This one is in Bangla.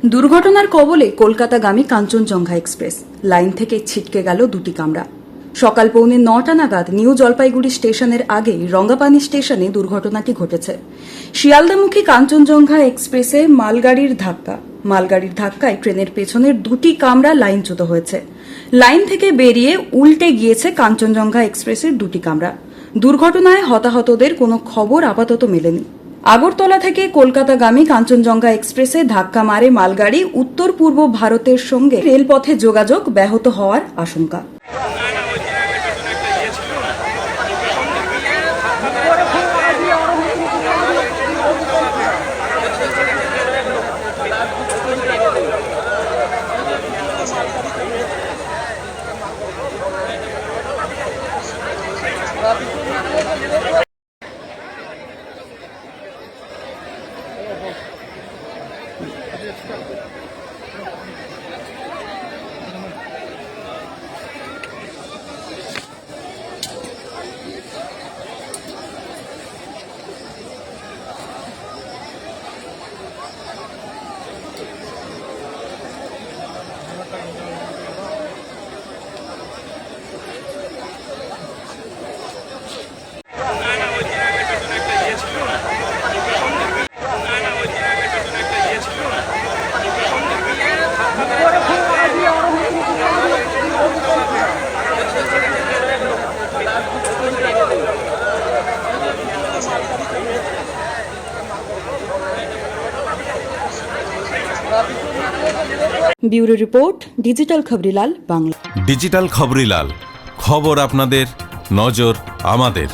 দুর্ঘটনার কবলে কলকাতাগামী কাঞ্চনজঙ্ঘা এক্সপ্রেস, লাইন থেকে ছিটকে গেল দুটি কামরা। সকাল 9:45 নাগাদ নিউ জলপাইগুড়ি স্টেশনের আগে রঙ্গাপানি স্টেশনে দুর্ঘটনাটি ঘটেছে। শিয়ালদামুখী কাঞ্চনজঙ্ঘা এক্সপ্রেসে মালগাড়ির ধাক্কায় ট্রেনের পেছনের দুটি কামরা লাইনচ্যুত হয়েছে। লাইন থেকে বেরিয়ে উল্টে গিয়েছে কাঞ্চনজঙ্ঘা এক্সপ্রেসের দুটি কামরা। দুর্ঘটনায় হতাহতদের কোনো খবর আপাতত মেলেনি। আগরতলা থেকে কলকাতাগামী কাঞ্চনজঙ্ঘা এক্সপ্রেসে ধাক্কা মারে মালগাড়ি। উত্তর পূর্ব ভারতের সঙ্গে রেলপথে যোগাযোগ ব্যাহত হওয়ার আশঙ্কা। Bureau report, digital Khabrilal Bangla. Digital Khabrilal, খবর আপনাদের, নজর আমাদের।